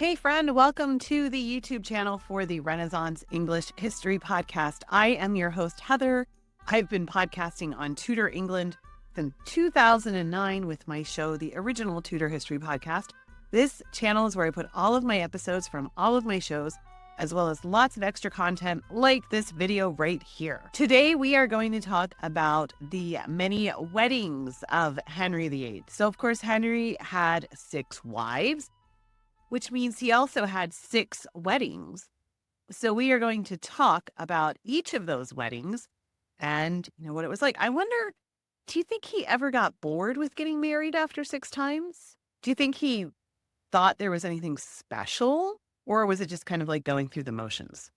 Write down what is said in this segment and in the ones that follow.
Hey friend, welcome to the YouTube channel for the Renaissance English History Podcast. I am your host, Heather. I've been podcasting on Tudor England since 2009 with my show, the original Tudor History Podcast. This channel is where I put all of my episodes from all of my shows, as well as lots of extra content like this video right here. Today, we are going to talk about the many weddings of Henry VIII. So, of course, Henry had 6 wives, which means he also had 6 weddings. So we are going to talk about each of those weddings and what it was like. I wonder, do you think he ever got bored with getting married after 6 times? Do you think he thought there was anything special? Or was it just kind of like going through the motions?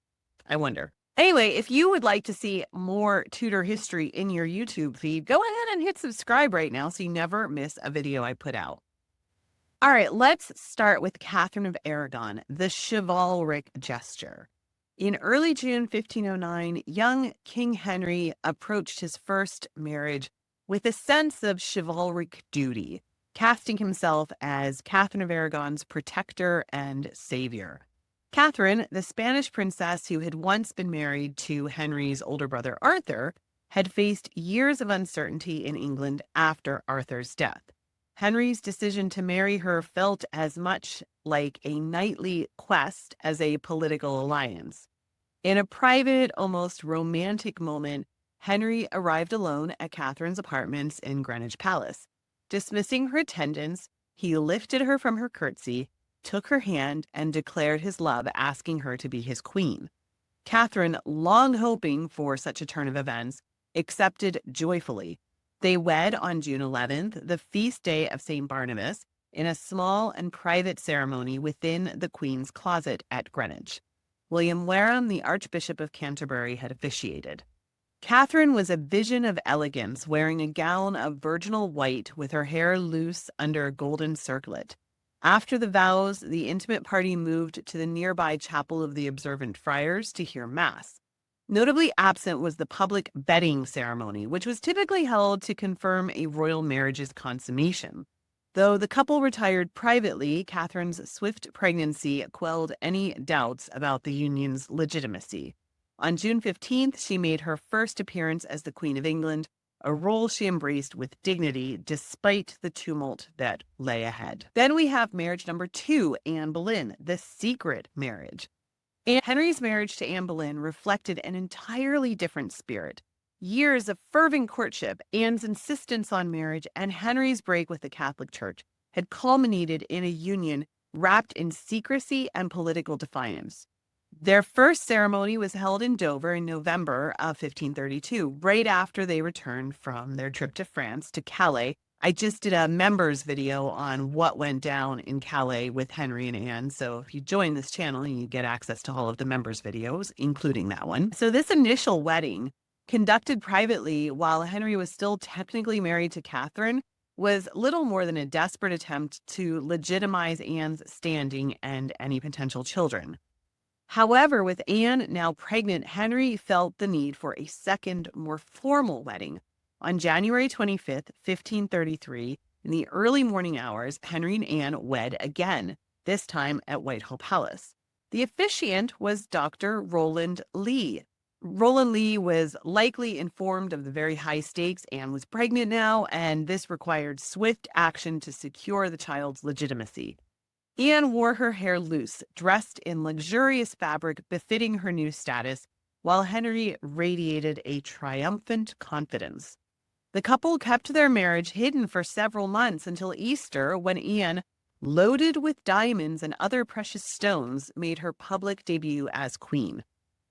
I wonder. Anyway, if you would like to see more Tudor history in your YouTube feed, go ahead and hit subscribe right now so you never miss a video I put out. All right, let's start with Catherine of Aragon, the chivalric gesture. In early June 1509, young King Henry approached his first marriage with a sense of chivalric duty, casting himself as Catherine of Aragon's protector and savior. Catherine, the Spanish princess who had once been married to Henry's older brother Arthur, had faced years of uncertainty in England after Arthur's death. Henry's decision to marry her felt as much like a knightly quest as a political alliance. In a private, almost romantic moment, Henry arrived alone at Catherine's apartments in Greenwich Palace. Dismissing her attendants, he lifted her from her curtsy, took her hand, and declared his love, asking her to be his queen. Catherine, long hoping for such a turn of events, accepted joyfully. They wed on June 11th, the feast day of St. Barnabas, in a small and private ceremony within the Queen's closet at Greenwich. William Wareham, the Archbishop of Canterbury, had officiated. Catherine was a vision of elegance, wearing a gown of virginal white with her hair loose under a golden circlet. After the vows, the intimate party moved to the nearby Chapel of the Observant Friars to hear Mass. Notably absent was the public bedding ceremony, which was typically held to confirm a royal marriage's consummation. Though the couple retired privately, Catherine's swift pregnancy quelled any doubts about the union's legitimacy. On June 15th, she made her first appearance as the Queen of England, a role she embraced with dignity despite the tumult that lay ahead. Then we have marriage number 2, Anne Boleyn, the secret marriage. And Henry's marriage to Anne Boleyn reflected an entirely different spirit. Years of fervent courtship, Anne's insistence on marriage, and Henry's break with the Catholic Church had culminated in a union wrapped in secrecy and political defiance. Their first ceremony was held in Dover in November of 1532, right after they returned from their trip to France to Calais. I just did a members video on what went down in Calais with Henry and Anne. So if you join this channel, you get access to all of the members videos, including that one. So this initial wedding, conducted privately while Henry was still technically married to Catherine, was little more than a desperate attempt to legitimize Anne's standing and any potential children. However, with Anne now pregnant, Henry felt the need for a second, more formal wedding. On January 25th, 1533, in the early morning hours, Henry and Anne wed again, this time at Whitehall Palace. The officiant was Dr. Roland Lee. Roland Lee was likely informed of the very high stakes. Anne was pregnant now, and this required swift action to secure the child's legitimacy. Anne wore her hair loose, dressed in luxurious fabric befitting her new status, while Henry radiated a triumphant confidence. The couple kept their marriage hidden for several months until Easter, when Anne, loaded with diamonds and other precious stones, made her public debut as queen.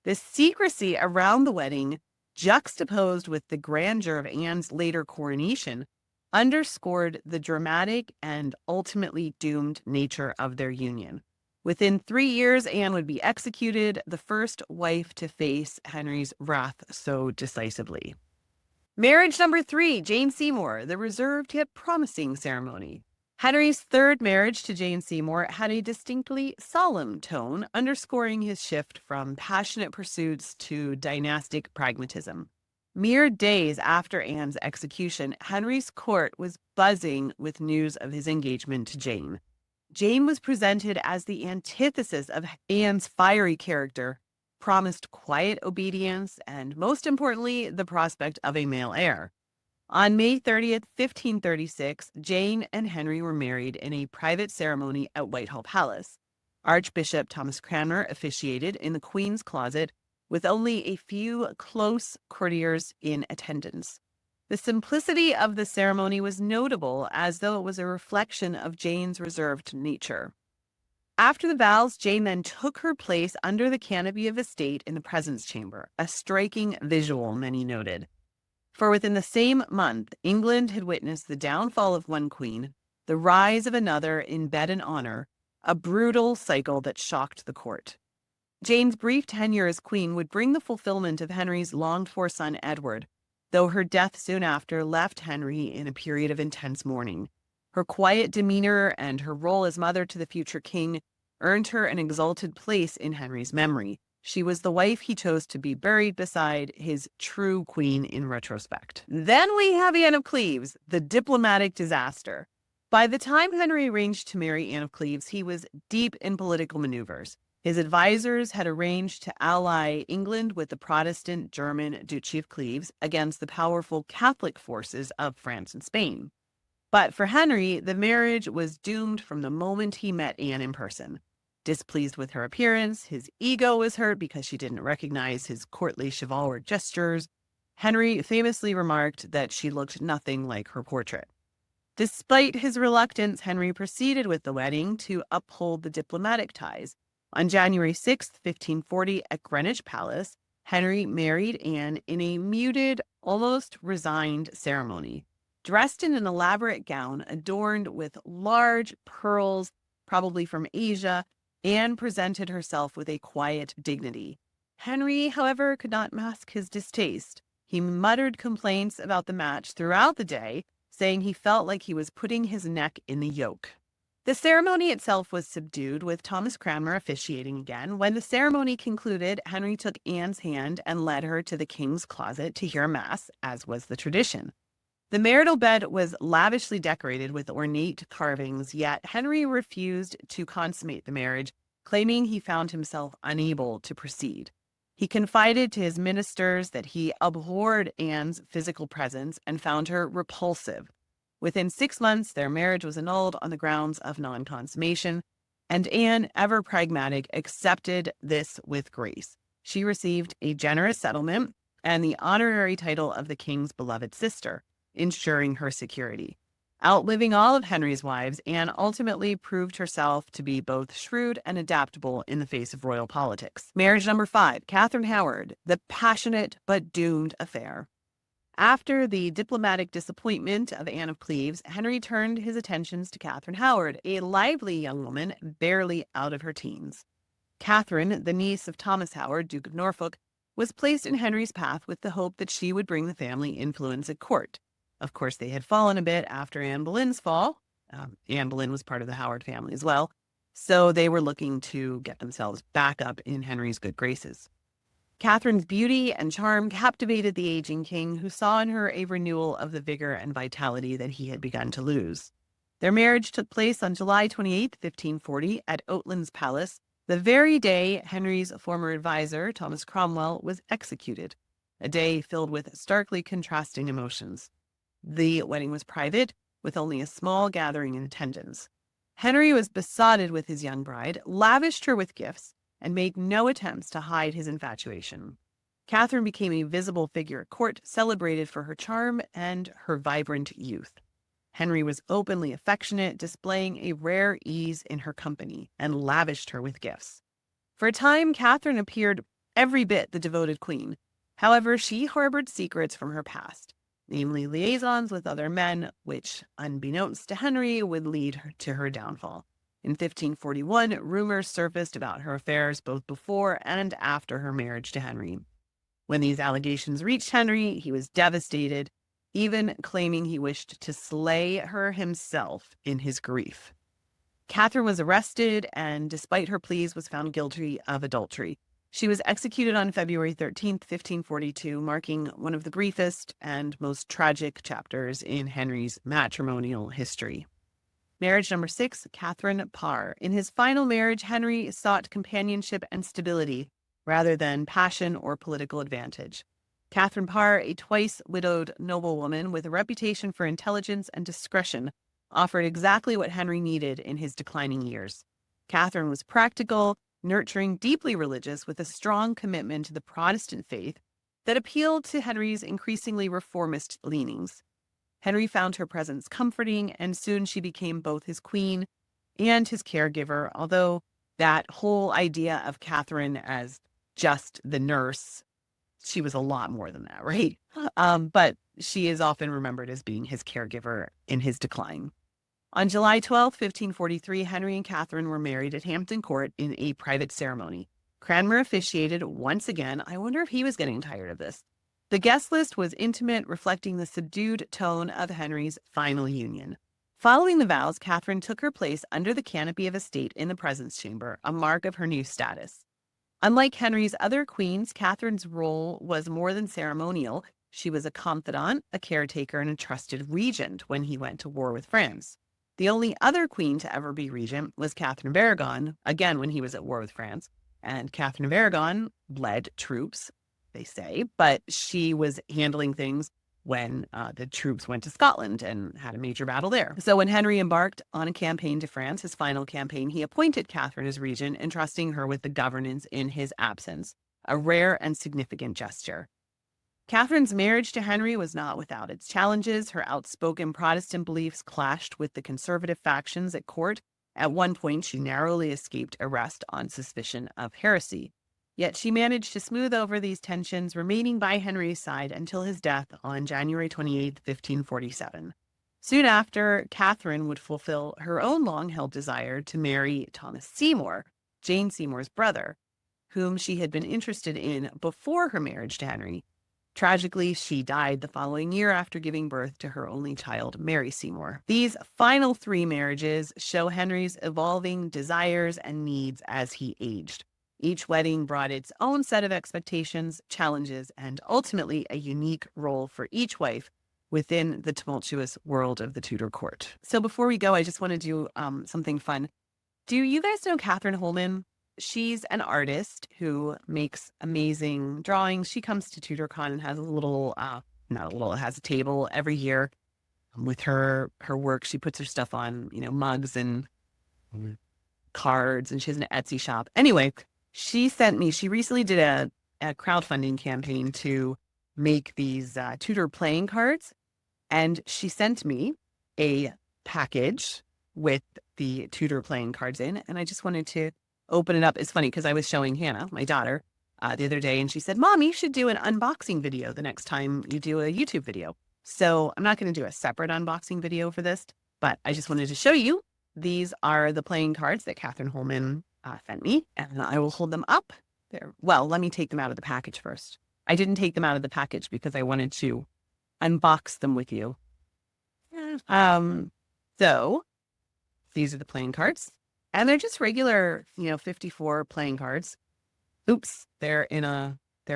The secrecy around the wedding, juxtaposed with the grandeur of Anne's later coronation, underscored the dramatic and ultimately doomed nature of their union. Within 3 years, Anne would be executed, the first wife to face Henry's wrath so decisively. Marriage number 3, Jane Seymour, the reserved yet promising ceremony. Henry's third marriage to Jane Seymour had a distinctly solemn tone, underscoring his shift from passionate pursuits to dynastic pragmatism. Mere days after Anne's execution, Henry's court was buzzing with news of his engagement to Jane. Jane was presented as the antithesis of Anne's fiery character, promised quiet obedience, and most importantly, the prospect of a male heir. On May 30th, 1536, Jane and Henry were married in a private ceremony at Whitehall Palace. Archbishop Thomas Cranmer officiated in the Queen's closet with only a few close courtiers in attendance. The simplicity of the ceremony was notable, as though it was a reflection of Jane's reserved nature. After the vows, Jane then took her place under the canopy of estate in the presence chamber, a striking visual, many noted. For within the same month, England had witnessed the downfall of one queen, the rise of another in bed and honor, a brutal cycle that shocked the court. Jane's brief tenure as queen would bring the fulfillment of Henry's longed-for son Edward, though her death soon after left Henry in a period of intense mourning. Her quiet demeanor and her role as mother to the future king earned her an exalted place in Henry's memory. She was the wife he chose to be buried beside his true queen in retrospect. Then we have Anne of Cleves, the diplomatic disaster. By the time Henry arranged to marry Anne of Cleves, he was deep in political maneuvers. His advisors had arranged to ally England with the Protestant German Duchy of Cleves against the powerful Catholic forces of France and Spain. But for Henry, the marriage was doomed from the moment he met Anne in person. Displeased with her appearance, his ego was hurt because she didn't recognize his courtly chivalric gestures. Henry famously remarked that she looked nothing like her portrait. Despite his reluctance, Henry proceeded with the wedding to uphold the diplomatic ties. On January 6, 1540, at Greenwich Palace, Henry married Anne in a muted, almost resigned ceremony. Dressed in an elaborate gown adorned with large pearls, probably from Asia, Anne presented herself with a quiet dignity. Henry, however, could not mask his distaste. He muttered complaints about the match throughout the day, saying he felt like he was putting his neck in the yoke. The ceremony itself was subdued, with Thomas Cranmer officiating again. When the ceremony concluded, Henry took Anne's hand and led her to the king's closet to hear mass, as was the tradition. The marital bed was lavishly decorated with ornate carvings, yet Henry refused to consummate the marriage, claiming he found himself unable to proceed. He confided to his ministers that he abhorred Anne's physical presence and found her repulsive. Within 6 months, their marriage was annulled on the grounds of non-consummation, and Anne, ever pragmatic, accepted this with grace. She received a generous settlement and the honorary title of the king's beloved sister, ensuring her security. Outliving all of Henry's wives, Anne ultimately proved herself to be both shrewd and adaptable in the face of royal politics. Marriage number 5, Catherine Howard, the passionate but doomed affair. After the diplomatic disappointment of Anne of Cleves, Henry turned his attentions to Catherine Howard, a lively young woman barely out of her teens. Catherine, the niece of Thomas Howard, Duke of Norfolk, was placed in Henry's path with the hope that she would bring the family influence at court. Of course, they had fallen a bit after Anne Boleyn's fall. Anne Boleyn was part of the Howard family as well, so they were looking to get themselves back up in Henry's good graces. Catherine's beauty and charm captivated the aging king, who saw in her a renewal of the vigor and vitality that he had begun to lose. Their marriage took place on July 28, 1540, at Oatlands Palace, the very day Henry's former advisor, Thomas Cromwell, was executed, a day filled with starkly contrasting emotions. The wedding was private, with only a small gathering in attendance. Henry was besotted with his young bride, lavished her with gifts, and made no attempts to hide his infatuation. Catherine became a visible figure at court, celebrated for her charm and her vibrant youth. Henry was openly affectionate, displaying a rare ease in her company, and lavished her with gifts. For a time, Catherine appeared every bit the devoted queen. However, she harbored secrets from her past, namely liaisons with other men, which, unbeknownst to Henry, would lead her to her downfall. In 1541, rumors surfaced about her affairs both before and after her marriage to Henry. When these allegations reached Henry, he was devastated, even claiming he wished to slay her himself in his grief. Catherine was arrested and, despite her pleas, was found guilty of adultery. She was executed on February 13, 1542, marking one of the briefest and most tragic chapters in Henry's matrimonial history. Marriage number 6, Katherine Parr. In his final marriage, Henry sought companionship and stability rather than passion or political advantage. Katherine Parr, a twice widowed noblewoman with a reputation for intelligence and discretion, offered exactly what Henry needed in his declining years. Catherine was practical, nurturing, deeply religious, with a strong commitment to the Protestant faith that appealed to Henry's increasingly reformist leanings. Henry found her presence comforting, and soon she became both his queen and his caregiver, although that whole idea of Catherine as just the nurse, she was a lot more than that, right? But she is often remembered as being his caregiver in his decline. On July 12, 1543, Henry and Catherine were married at Hampton Court in a private ceremony. Cranmer officiated once again. I wonder if he was getting tired of this. The guest list was intimate, reflecting the subdued tone of Henry's final union. Following the vows, Catherine took her place under the canopy of estate in the presence chamber, a mark of her new status. Unlike Henry's other queens, Catherine's role was more than ceremonial. She was a confidant, a caretaker, and a trusted regent when he went to war with France. The only other queen to ever be regent was Catherine of Aragon, again when he was at war with France. And Catherine of Aragon led troops, they say, but she was handling things when the troops went to Scotland and had a major battle there. So when Henry embarked on a campaign to France, his final campaign, he appointed Catherine as regent, entrusting her with the governance in his absence, a rare and significant gesture. Catherine's marriage to Henry was not without its challenges. Her outspoken Protestant beliefs clashed with the conservative factions at court. At one point, she narrowly escaped arrest on suspicion of heresy. Yet she managed to smooth over these tensions, remaining by Henry's side until his death on January 28, 1547. Soon after, Catherine would fulfill her own long-held desire to marry Thomas Seymour, Jane Seymour's brother, whom she had been interested in before her marriage to Henry. Tragically, she died the following year after giving birth to her only child, Mary Seymour. These final 3 marriages show Henry's evolving desires and needs as he aged. Each wedding brought its own set of expectations, challenges, and ultimately a unique role for each wife within the tumultuous world of the Tudor court. So before we go, I just want to do something fun. Do you guys know Catherine Holman? She's an artist who makes amazing drawings. She comes to TudorCon and has has a table every year with her work. She puts her stuff on, mugs and cards, and she has an Etsy shop. Anyway, she recently did a crowdfunding campaign to make these Tudor playing cards. And she sent me a package with the Tudor playing cards in. And I just wanted to open it up. It's funny because I was showing Hannah, my daughter, the other day, and she said, "Mom, you should do an unboxing video the next time you do a YouTube video." So I'm not going to do a separate unboxing video for this, but I just wanted to show you. These are the playing cards that Catherine Holman sent me, and I will hold them up there. Well, let me take them out of the package first. I didn't take them out of the package because I wanted to unbox them with you. So these are the playing cards. And they're just regular, 54 playing cards. Oops, they're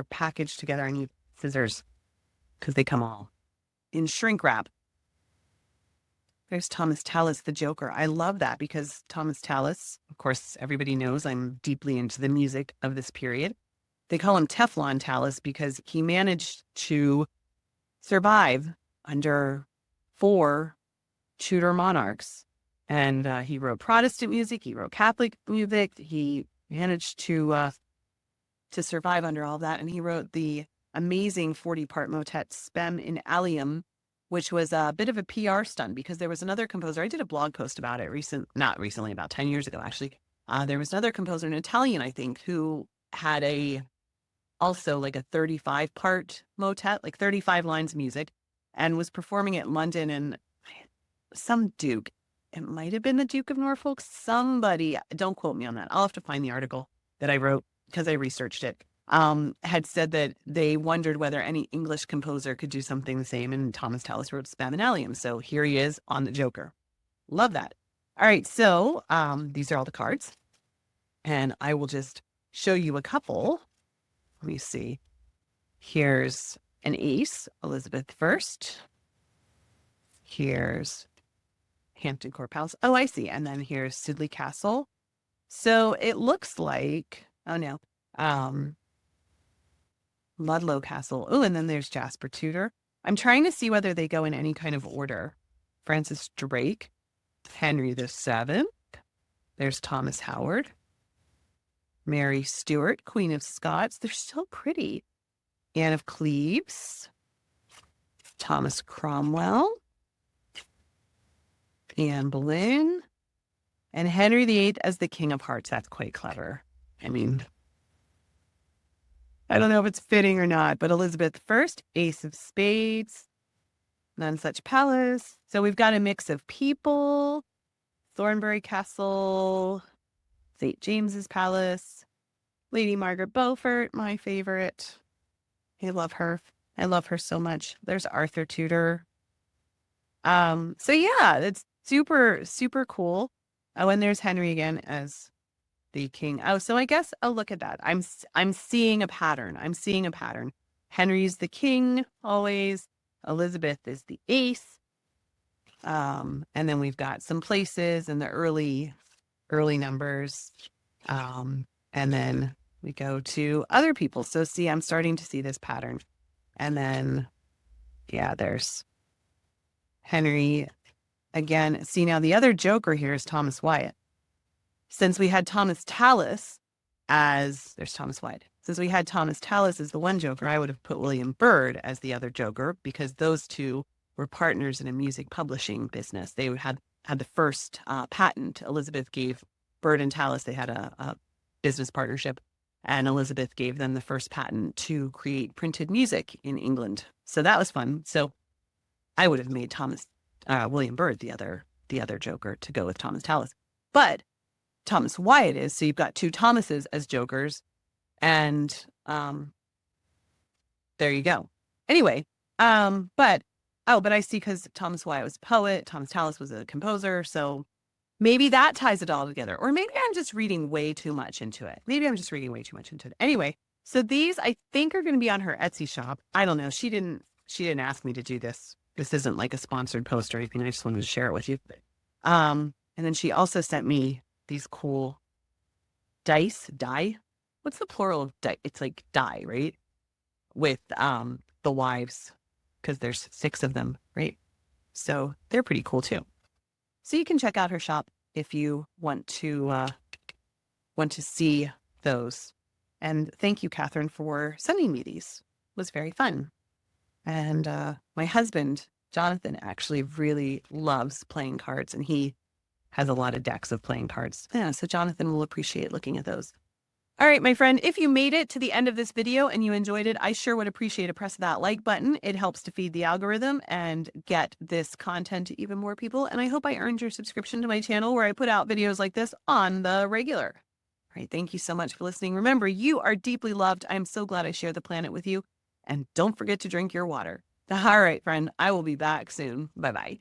packaged together. I need scissors because they come all in shrink wrap. There's Thomas Tallis, the Joker. I love that because Thomas Tallis, of course, everybody knows I'm deeply into the music of this period. They call him Teflon Tallis because he managed to survive under 4 Tudor monarchs. And he wrote Protestant music. He wrote Catholic music. He managed to survive under all of that. And he wrote the amazing 40-part motet Spem in Alium, which was a bit of a PR stunt because there was another composer. I did a blog post about it not recently, about 10 years ago, actually. There was another composer, an Italian, I think, who had also like a 35-part motet, like 35 lines of music, and was performing it in London. And some duke, it might have been the Duke of Norfolk. Somebody, don't quote me on that. I'll have to find the article that I wrote because I researched it, had said that they wondered whether any English composer could do something the same. And Thomas Tallis wrote Spam and Allium. So here he is on the Joker. Love that. All right. So these are all the cards. And I will just show you a couple. Let me see. Here's an ace, Elizabeth I. Here's Hampton Court Palace. Oh, I see. And then here's Sidley Castle. So it looks like, oh no, Ludlow Castle. Oh, and then there's Jasper Tudor. I'm trying to see whether they go in any kind of order. Francis Drake, Henry VII. There's Thomas Howard, Mary Stuart, Queen of Scots. They're so pretty. Anne of Cleves, Thomas Cromwell, Anne Boleyn, and Henry VIII as the King of Hearts. That's quite clever. I mean, I don't know if it's fitting or not, but Elizabeth I, Ace of Spades, None Such Palace. So we've got a mix of people. Thornbury Castle, St. James's Palace, Lady Margaret Beaufort, my favorite. I love her. I love her so much. There's Arthur Tudor. So yeah, it's super, super cool. Oh, and there's Henry again as the king. Oh, so I guess I'll look at that. I'm seeing a pattern. I'm seeing a pattern. Henry's the king always. Elizabeth is the ace. And then we've got some places in the early numbers. And then we go to other people. So see, I'm starting to see this pattern. And then, yeah, there's Henry again. See, now the other joker here is Thomas Wyatt. Since we had Thomas Tallis there's Thomas Wyatt. Since we had Thomas Tallis as the one joker, I would have put William Byrd as the other joker because those two were partners in a music publishing business. They had the first patent. Elizabeth gave Byrd and Tallis, they had a business partnership, and Elizabeth gave them the first patent to create printed music in England. So that was fun. So I would have made William Byrd the other joker to go with Thomas Tallis. But Thomas Wyatt is, so you've got two Thomases as jokers, and there you go. Anyway, but I see, because Thomas Wyatt was a poet, Thomas Tallis was a composer, so maybe that ties it all together. Or maybe I'm just reading way too much into it. Anyway, so these I think are going to be on her Etsy shop. I don't know. She didn't ask me to do this. This isn't like a sponsored post or anything. I just wanted to share it with you. And then she also sent me these cool die. What's the plural of die? It's like die, right? With the wives, because there's 6 of them, right? So they're pretty cool too. So you can check out her shop if you want to see those. And thank you, Catherine, for sending me these. It was very fun. And my husband, Jonathan, actually really loves playing cards, and he has a lot of decks of playing cards. Yeah, so Jonathan will appreciate looking at those. All right, my friend, if you made it to the end of this video and you enjoyed it, I sure would appreciate a press of that like button. It helps to feed the algorithm and get this content to even more people. And I hope I earned your subscription to my channel, where I put out videos like this on the regular. All right, thank you so much for listening. Remember, you are deeply loved. I'm so glad I shared the planet with you. And don't forget to drink your water. All right, friend, I will be back soon. Bye-bye.